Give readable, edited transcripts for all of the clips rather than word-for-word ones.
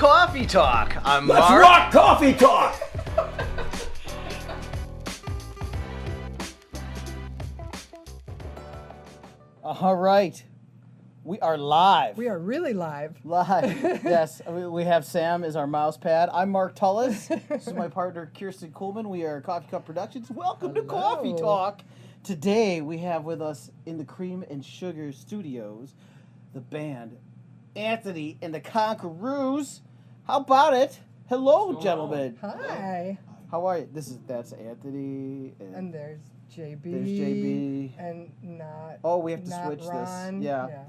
Cawffee Tawk. I'm Let's Mark. rock Cawffee Tawk! All right. We are live. We are really live. Live. Yes. We have Sam as our mouse pad. I'm Mark Tullis. This is my partner, Kirsten Kuhlman. We are Coffee Cup Productions. Welcome to Hello. Cawffee Talk. Today we have with us in the Cream and Sugar Studios the band Anthony and the Conqueroos. How about it? Hello, gentlemen. Hi. How are you? That's Anthony. And there's JB. There's JB. And not. Oh, we have to not switch Ron. this. Yeah.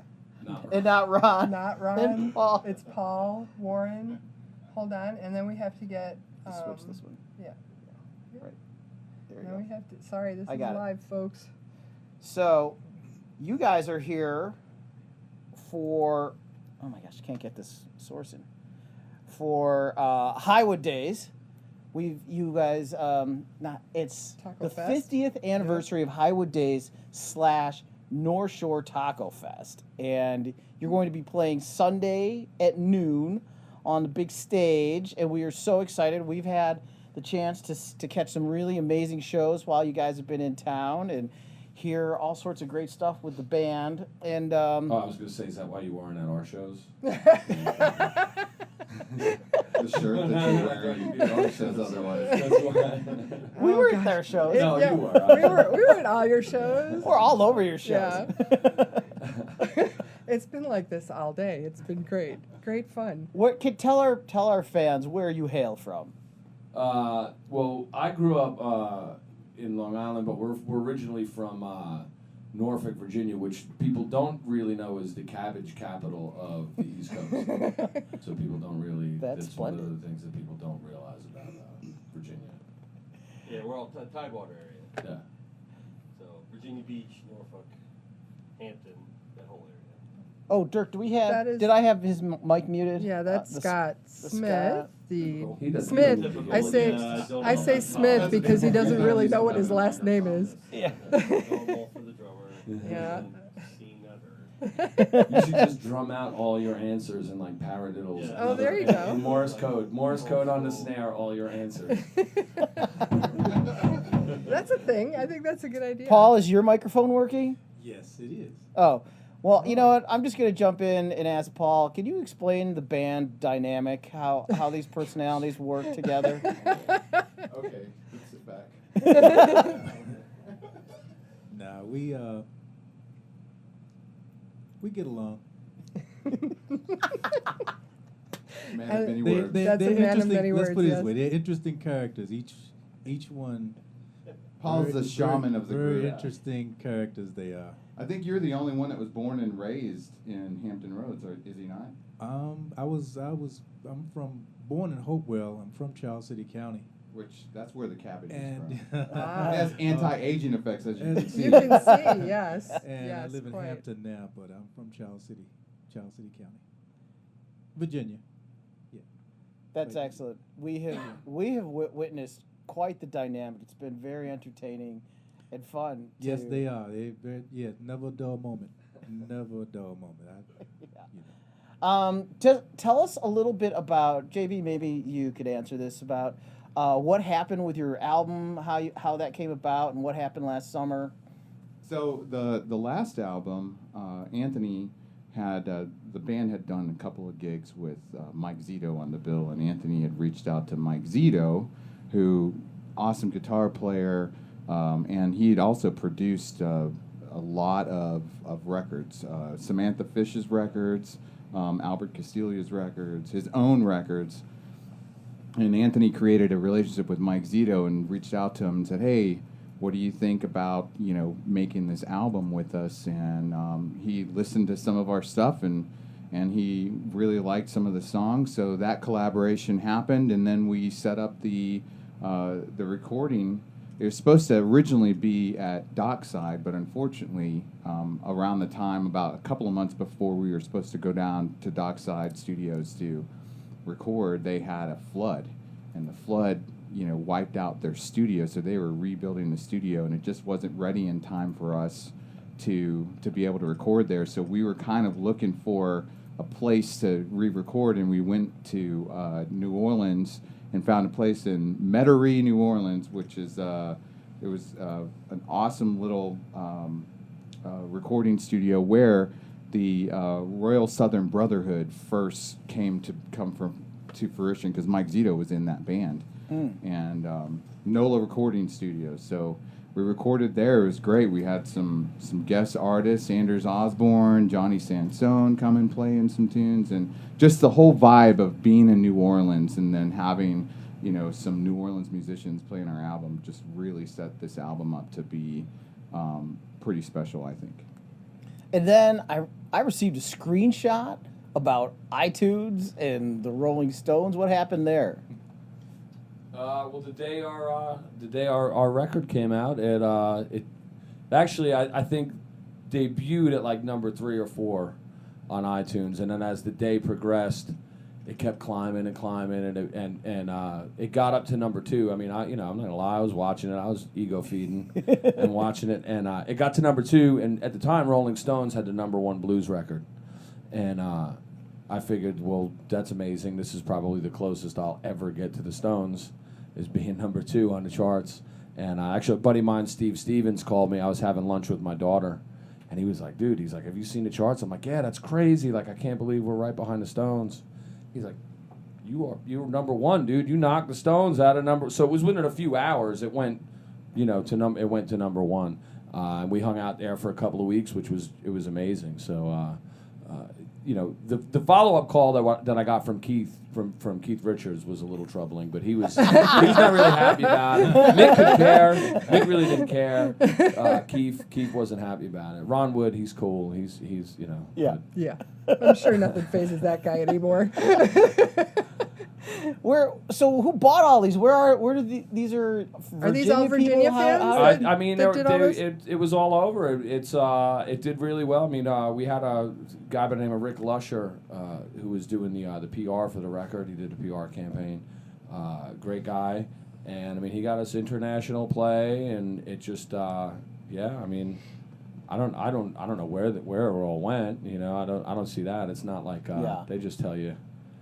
No. And not Ron. Not Ron. And Paul. It's Paul Warren. Hold on, and then we have to get. Switch this one. Yeah. Right. There you Now go. we have to. Sorry, this I is got it. live, folks. So, you guys are here for, oh my gosh, I can't get this sourcing, for Highwood Days. You guys, it's Taco the Fest? 50th anniversary of Highwood Days / North Shore Taco Fest. And you're going to be playing Sunday at noon on the big stage. And we are so excited. We've had the chance to catch some really amazing shows while you guys have been in town and hear all sorts of great stuff with the band. And Oh, I was going to say, is that why you weren't at our shows? The shirt that you wear in our shows otherwise. we were at their shows. No, Yeah, you were. we were at all your shows. We're all over your shows. Yeah. It's been like this all day. It's been great. Great fun. What can tell our fans where you hail from? Well, I grew up in Long Island, but we're originally from Norfolk, Virginia, which people don't really know is the cabbage capital of the East Coast. So people don't really. That's one splendid. of the things that people don't realize about Virginia. Yeah, we're all Tidewater area. Yeah. So Virginia Beach, Norfolk, Hampton, that whole area. Oh, Dirk, do we have? That is- Did I have his mic muted? Yeah, that's Scott Smith. Scott. The He doesn't Smith. typical. I say don't I know. say Smith because he doesn't really know what his last name is. Yeah. Normal for the drummer. Yeah. Seen that heard. You should just drum out all your answers in like paradiddles. Yeah. Oh, there you In go. Morse code. Morse code on the snare, all your answers. That's a thing. I think that's a good idea. Paul, is your microphone working? Yes, it is. Oh, well, you know what? I'm just gonna jump in and ask Paul. Can you explain the band dynamic? How these personalities work together? Okay, let's sit back. Nah, we get along. Man of many They, words. they, That's they're a man of interesting. many Let's words, put it yes. this way: they're interesting characters. Each one. Paul's the shaman of the very group. interesting characters they are. I think you're the only one that was born and raised in Hampton Roads, or is he not? I'm born in Hopewell. I'm from Charles City County. Which, that's where the cabbage And is from. Ah. It has anti-aging effects, as you can see. You can see, yes. And yes, I live in quite. Hampton now, but I'm from Charles City County, Virginia. That's excellent. We have witnessed quite the dynamic. It's been very entertaining and fun. Yes, to- they are. Never a dull moment. Never a dull moment. Tell us a little bit about JB. Maybe you could answer this about what happened with your album, how that came about, and what happened last summer. So the last album, Anthony had the band had done a couple of gigs with Mike Zito on the bill, and Anthony had reached out to Mike Zito, who awesome guitar player, and he had also produced a lot of records, Samantha Fish's records, Albert Castillo's records, his own records. And Anthony created a relationship with Mike Zito and reached out to him and said, "Hey, what do you think about, making this album with us?" And he listened to some of our stuff and he really liked some of the songs. So that collaboration happened, and then we set up the recording. It was supposed to originally be at Dockside, but unfortunately, around the time, about a couple of months before we were supposed to go down to Dockside Studios to record, they had a flood, and the flood wiped out their studio, so they were rebuilding the studio, and it just wasn't ready in time for us to be able to record there. So we were kind of looking for a place to re-record, and we went to New Orleans and found a place in Metairie, New Orleans, which is it was an awesome little recording studio where the Royal Southern Brotherhood first come to fruition, because Mike Zito was in that band, and NOLA Recording Studio. So we recorded there. It was great. We had some guest artists, Anders Osborne, Johnny Sansone come and play in some tunes, and just the whole vibe of being in New Orleans and then having, you know, some New Orleans musicians playing our album just really set this album up to be pretty special, I think. And then I received a screenshot about iTunes and the Rolling Stones. What happened there? Well, the day our record came out, it actually I think debuted at like number 3 or 4 on iTunes, and then as the day progressed, it kept climbing and climbing, and it got up to number 2. I mean, I'm not gonna lie, I was watching it, I was ego feeding and watching it, and it got to number 2, and at the time, Rolling Stones had the number 1 blues record, and I figured, well, that's amazing. This is probably the closest I'll ever get to the Stones, is being number 2 on the charts. And actually, a buddy of mine, Steve Stevens, called me. I was having lunch with my daughter, and he was like, dude, he's like, have you seen the charts? I'm like, yeah, that's crazy. Like, I can't believe we're right behind the Stones. He's like, you're number 1, dude. You knocked the Stones out of number. So it was within a few hours. It went, it went to number 1. And we hung out there for a couple of weeks, which was amazing. So, the follow-up call that I got from Keith Richards was a little troubling, but he was not really happy about it. Mick could care. Mick really didn't care. Keith wasn't happy about it. Ron Wood, he's cool. He's Yeah. Yeah. I'm sure nothing phases that guy anymore. So who bought all these? Where did these are? Are these all Virginia people? fans? I mean, it was all over. It did really well. I mean, we had a guy by the name of Rick Lusher who was doing the PR for the record. He did a PR campaign. Great guy, and I mean, he got us international play, and it just I mean, I don't know where it all went. I don't see that. It's not like they just tell you.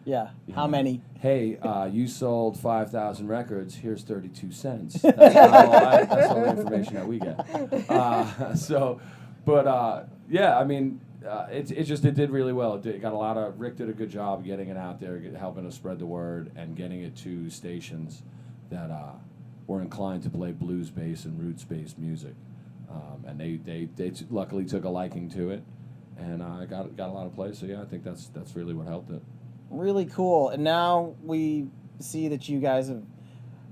Yeah. How many? Hey, you sold 5,000 records. Here's 32 cents. That's all the information that we get. I mean, it did really well. It got Rick did a good job getting it out there, helping us spread the word, and getting it to stations that were inclined to play blues-based and roots-based music. And they luckily took a liking to it, and got a lot of play. So yeah, I think that's really what helped it. Really cool. And now we see that you guys have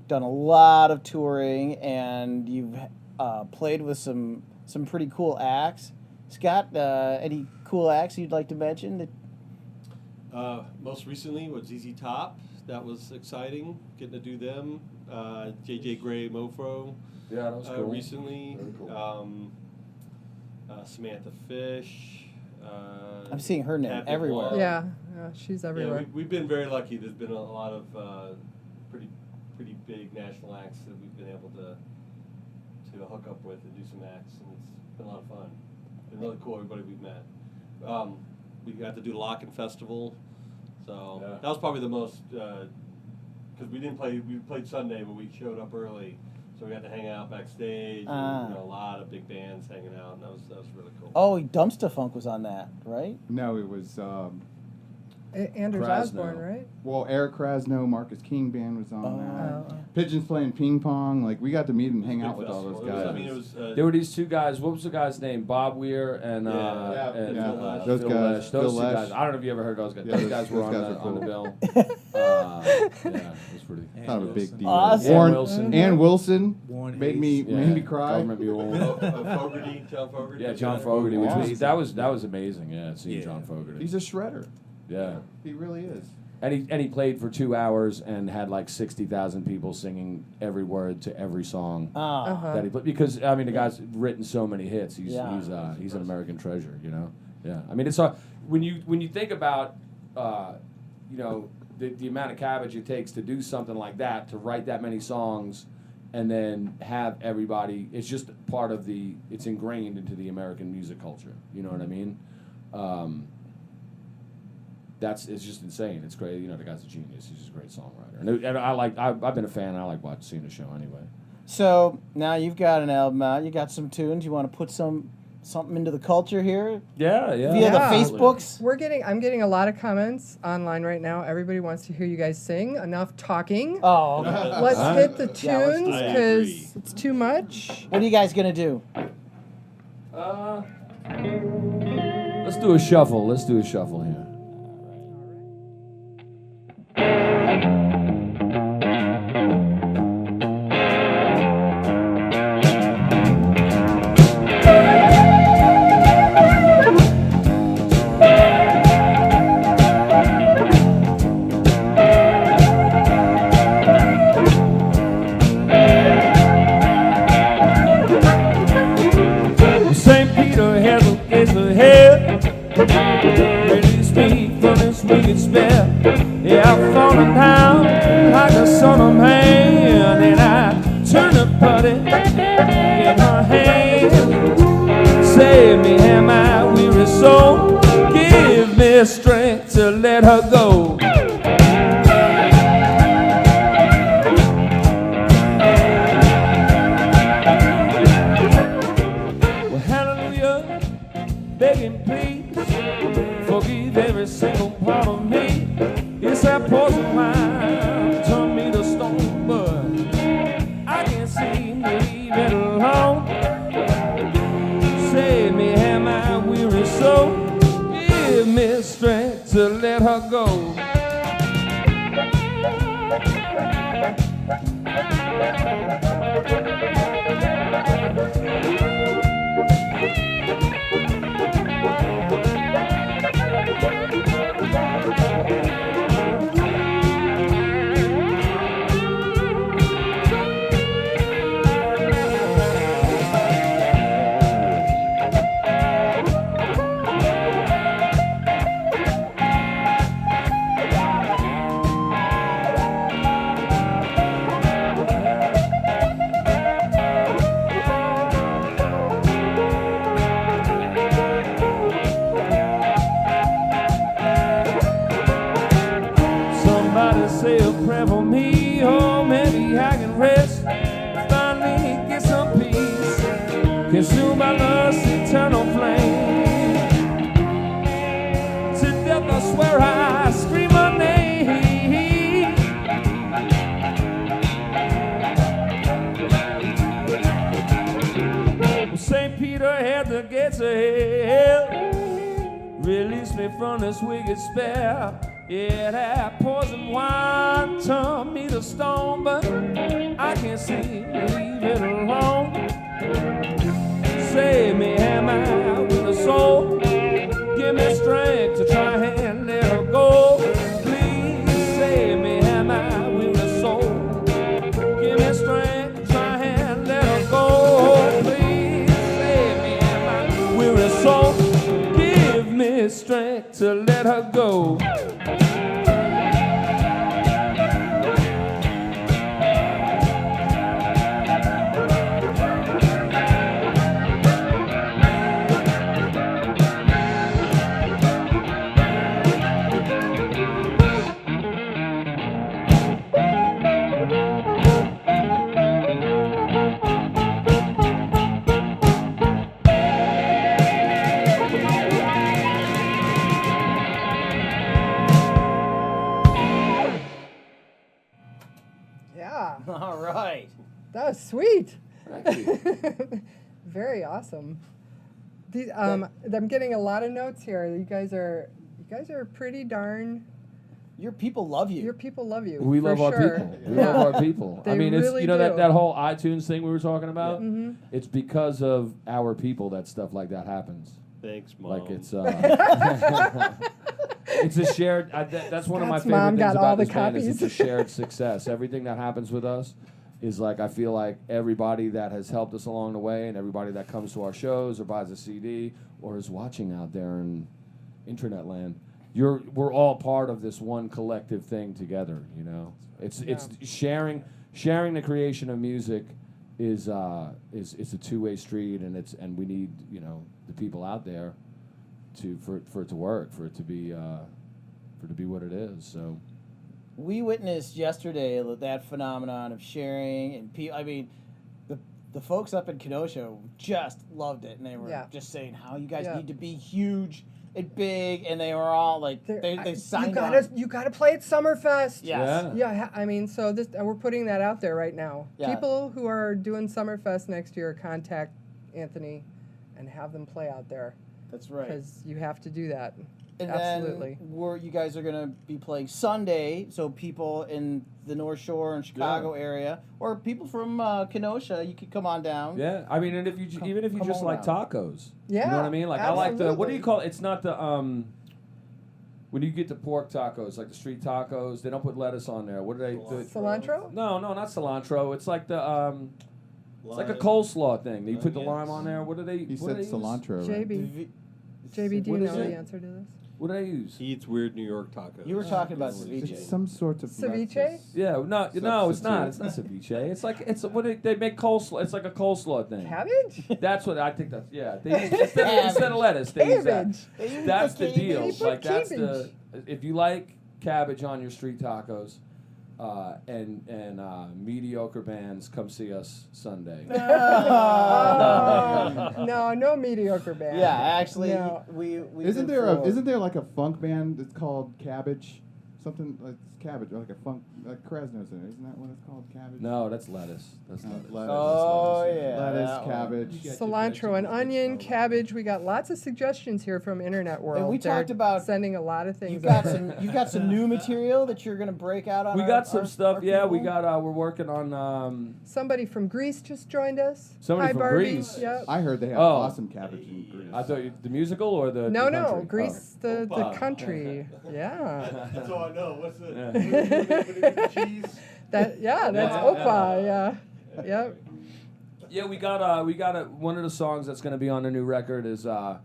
done a lot of touring, and you've played with some pretty cool acts. Scott, any cool acts you'd like to mention? Most recently with ZZ Top. That was exciting, getting to do them. JJ Gray Mofro. Yeah, that was cool. Recently. Very cool. Samantha Fish. I'm seeing her name Happy everywhere. Wall. Yeah, she's everywhere. Yeah, we've been very lucky. There's been a lot of pretty big national acts that we've been able to hook up with and do some acts, and it's been a lot of fun. It's been really cool, everybody we've met. We got to do the Lock-In Festival, so that was probably the most, because we played Sunday, but we showed up early, so we got to hang out backstage, and, a lot of big bands hanging out, and that was really cool. Oh, Dumpster Funk was on that, right? No, it was Anders Krasno. Osborne, right? well, Eric Krasno, Marcus King band was on that. Oh. Pigeons playing ping pong. Like, we got to meet and hang Big out with all festival. those guys. It was, There were these two guys. What was the guy's name? Bob Weir and Yeah. Those Phil guys. Lesh. Phil Those two Lesh. guys. I don't know if you ever heard those guys. Yeah, those guys were those guys on are the cool. bill. Yeah, it was pretty. Kind of a big deal. Awesome. Ann Wilson. Ann Wilson Warren made Hayes. me cry. Government Mule. John Fogerty. Yeah, John Fogerty, which was Awesome. that was amazing. Yeah, seeing Yeah. John Fogerty. He's a shredder. Yeah. He really is. And he played for 2 hours and had like 60,000 people singing every word to every song Ah. that he played. Because I mean, the guy's written so many hits. He's Yeah. he's an American treasure. Yeah. I mean, it's when you think about the amount of cabbage it takes to do something like that, to write that many songs, and then have everybody. It's just part of it's ingrained into the American music culture. You know what I mean? it's just insane. It's great. You know, the guy's a genius. He's just a great songwriter. And I've been a fan. I like seeing the show anyway. So now you've got an album out. You got some tunes. You want to put something into the culture here Yeah. via the Yeah. Facebooks? I'm getting a lot of comments online right now. Everybody wants to hear you guys sing. Enough talking. Oh, okay. Let's hit the Yeah, let's do tunes that. because it's too much. What are you guys gonna do? Let's do a shuffle. Let's do a shuffle here. St. Peter has a case of hell. Release me from this wicked spell. Yeah, I've fallen down like a son of man, and I turn the putty in her hand. Save me, and my weary soul. Give me strength to let her go. Well, hallelujah, begging please, forgive every single part of me. It's that poison wine turned me to stone, but I can't seem to leave it alone. Save me, and my weary soul. Give me strength to let her go. Somebody say a prayer for me, oh maybe I can rest, finally get some peace, consume by lust's eternal flame. To death I swear I scream my name. St. Peter had the gates of hell, release me from this wicked spell. Yeah, that poison wine turned me to stone, but I can't seem to leave it alone. Save me, am I with a soul? Give me strength to try and let her go. Please save me, am I with a soul? Give me strength to try and let her go. Please save me, am I with a soul? Give me strength to let her go. Yeah, All right. that was sweet. Thank you. Very awesome. These, I'm getting a lot of notes here. You guys are pretty darn. Your people love you. Your people love you. We for love our sure. people. We Yeah. love our people. I They mean, it's really you know do. that whole iTunes thing we were talking about. Mm-hmm. It's because of our people that stuff like that happens. Thanks, Mom. Like it's it's a shared. That's one of my Scott's favorite mom things got all about the this band is it's a copies. shared success. Everything that happens with us is like I feel like everybody that has helped us along the way and everybody that comes to our shows or buys a CD or is watching out there in internet land. We're all part of this one collective thing together. You know, it's sharing the creation of music is it's a two-way street, and we need the people out there for it to work, for it to be to be what it is. So We witnessed yesterday that phenomenon of sharing, and I mean, the folks up in Kenosha just loved it, and they were just saying how you guys need to be huge and big, and they were all like, they signed on. You gotta play at Summerfest. Yes. Yeah, I mean, so this we're putting that out there right now. Yeah. People who are doing Summerfest next year, contact Anthony and have them play out there. That's right. Because you have to do that. And Absolutely. then you guys are going to be playing Sunday, so people in the North Shore and Chicago area, or people from Kenosha, you could come on down. yeah, I mean, and if you even if you come just on like down. tacos, Yeah, you know what I mean. Like I like the what do you absolutely. call it? It's not the when you get the pork tacos, like the street tacos, they don't put lettuce on there. What do they? Cilantro? No, not cilantro. It's like the it's like a Lime. coleslaw thing. You put the Onions. lime on there. What do they? He what do said they use? cilantro. Right? JB. JB, do you What is know it? the answer to this? What do they use? He eats weird New York tacos. You were talking about It's ceviche. It's some sort of Ceviche? lettuce. Yeah, no, it's not. It's Substitute. not ceviche. It's like they make coleslaw. It's like a coleslaw thing. Cabbage? That's what I think. That's They use, instead of lettuce, they use that. Cabbage. They use That's the the cabbage. deal. They put Like that's cabbage. if you like cabbage on your street tacos, and mediocre bands, come see us Sunday. No mediocre band. Yeah, actually, No. we Isn't did there for- isn't there like a funk band that's called Cabbage? Something like Cabbage, or like a funk, like Krasno's in it. Isn't that what it's called? Cabbage? No, that's lettuce. That's lettuce. lettuce. Oh, yeah. Lettuce, that one. cabbage. Cilantro and onion, cabbage. We got lots of suggestions here from Internet World. we They're talked about- sending a lot of things. You've got over. you've got some new material that you're gonna break out on. We got some stuff. our Yeah, we people? got. We're working on. Somebody from Greece just joined us. Somebody Hi, from Barbie. Greece? Yep. I heard they have Oh. awesome cabbage in Greece. I thought the musical or the No, the no, country? Greece, the Opa. country. Yeah. That's all I know. What's the cheese? That's Yeah. Opa. Yeah. Yep. Yeah, we got one of the songs that's going to be on the new record is the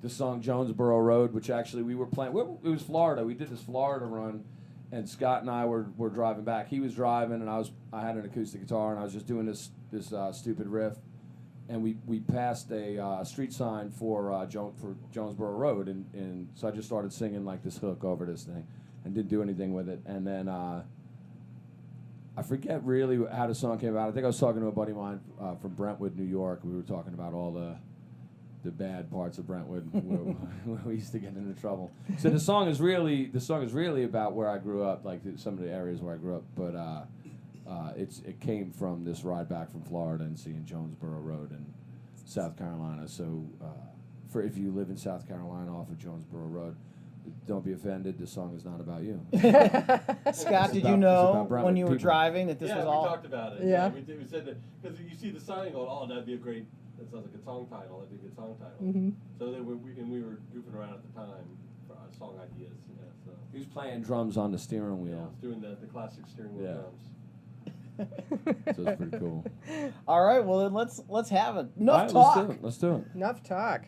song Jonesboro Road, which actually we were playing. It was Florida. We did this Florida run, and Scott and I were driving back. He was driving, and I had an acoustic guitar, and I was just doing this stupid riff, and we passed a street sign for Jonesboro Road, and so I just started singing like this hook over this thing, and didn't do anything with it, and then. I forget really how the song came about. I think I was talking to a buddy of mine from Brentwood, New York. We were talking about all the bad parts of Brentwood where we used to get into trouble. So the song is really about where I grew up, like some of the areas where I grew up. But it came from this ride back from Florida and seeing Jonesboro Road in South Carolina. So for if you live in South Carolina off of Jonesboro Road, don't be offended. This song is not about you. Scott, did you about know Brentwood when you were people. driving that this yeah, was we all? talked about it. Yeah. We said that because you see the sign going, oh, that'd be a great. That sounds like a song title. That'd be a good song title. Mhm. So then we were goofing around at the time for our song ideas. Yeah. So He was playing drums on the steering yeah, I wheel, was doing the classic steering wheel Yeah. drums. so it's pretty cool. All right, well then let's have it. All Enough right, talk. Let's do it. Enough talk.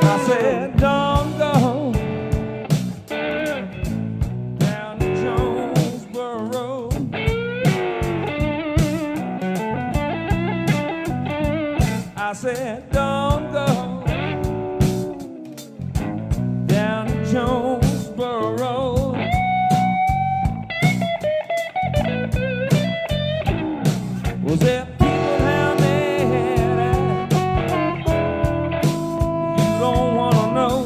I said, don't go down to Jonesboro Road. I said, don't go down to Jonesboro Road. Was there people down there that you don't wanna know?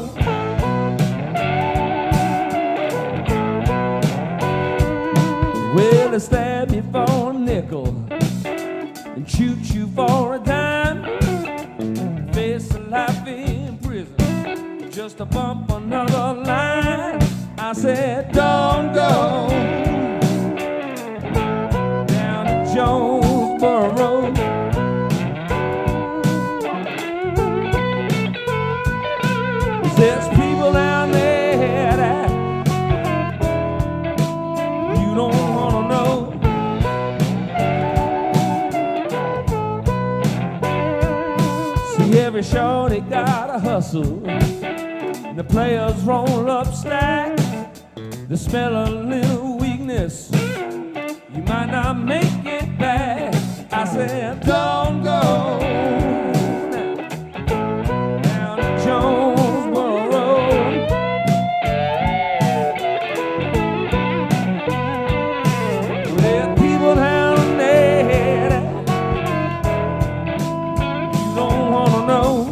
Well, they stab you for a nickel and shoot you for a dime. Face a life in prison just to bump another line. I said, don't go down to Jonesboro Road. There's people down there that you don't wanna know. See, every show they gotta hustle. The players roll up stacks. They smell a little weakness. You might not make it back. I said, don't go down to Jonesboro Road. There's people down there that you don't wanna know.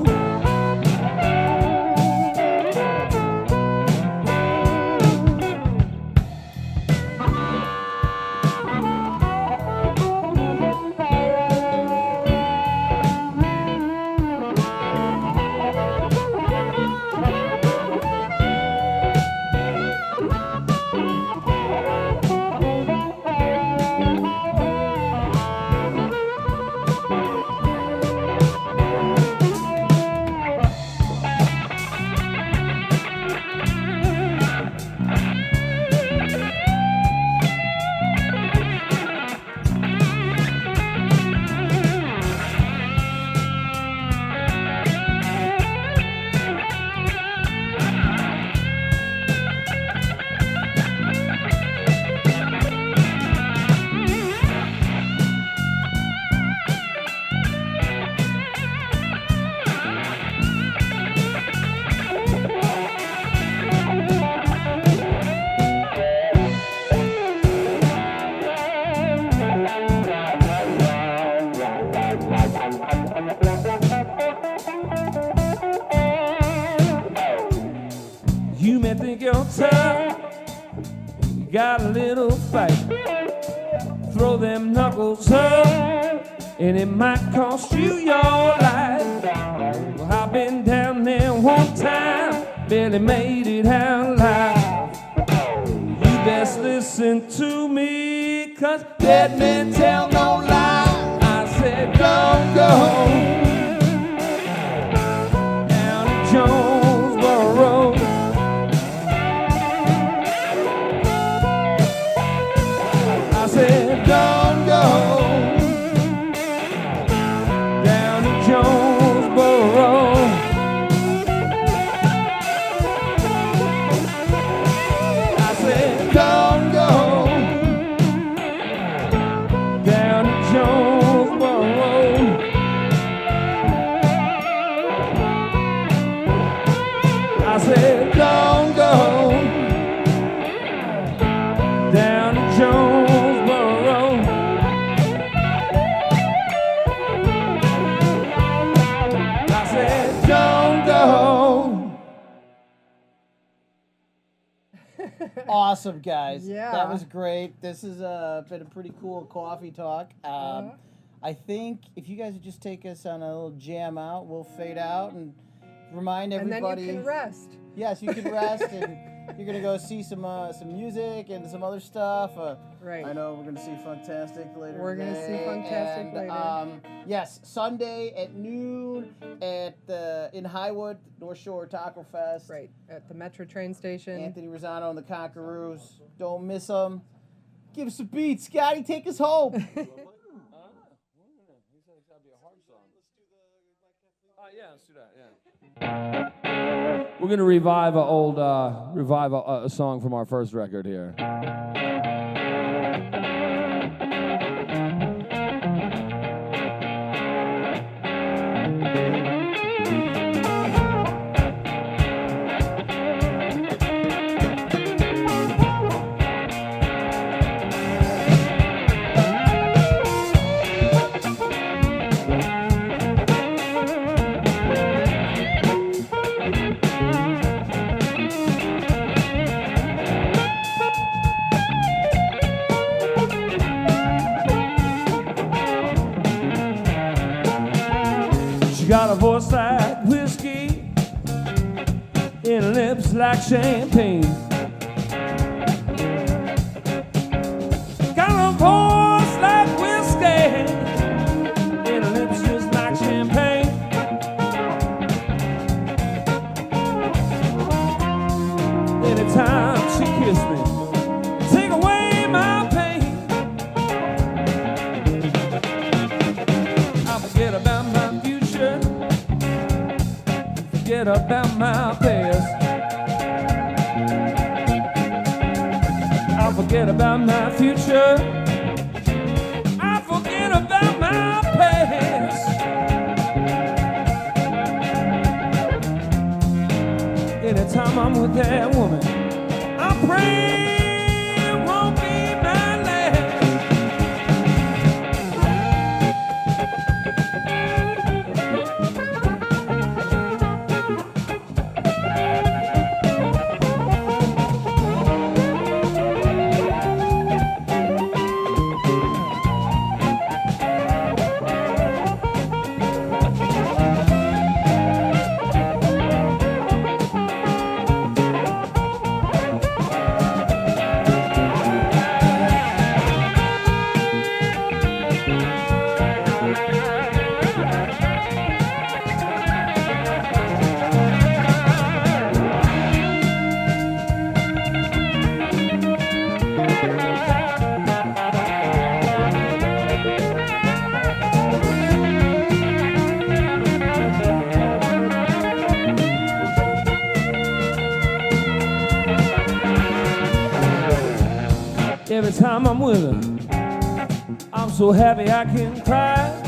You may think you're tough, you got a little fight. Throw them knuckles up, and it might cost you your life. Well, I've been down there one time, barely made it out alive. You best listen to me, 'cause dead men tell no lie. I said, don't go down to Jonesboro Road. I said, don't go down to Jonesboro Road. I said, don't go down to Jonesboro Road. I said, don't go down to Jonesboro Road. I said, don't go. Awesome, guys. Yeah. That was great. This has been a pretty cool coffee talk. I think if you guys would just take us on a little jam out, we'll fade out and remind And everybody. then you can rest. Yes, you can rest, and you're gonna go see some music and some other stuff. Right. I know we're gonna see Fantastic later. We're gonna see today, Fantastic and, later. Yes, Sunday at noon at in Highwood, North Shore Taco Fest. Right. At the Metro train station. Anthony Rosano and the Conqueroos. Don't miss them. Give us a beat, Scotty. Take us home. Yeah, let's do that. Yeah. We're gonna revive a song from our first record here. Got a voice like whiskey and lips like champagne. Got a voice like whiskey and lips just like champagne. forget about my past. I forget about my future. I forget about my past. Anytime I'm with that woman, I pray it won't be my last. Every time I'm with her, I'm so happy I can cry.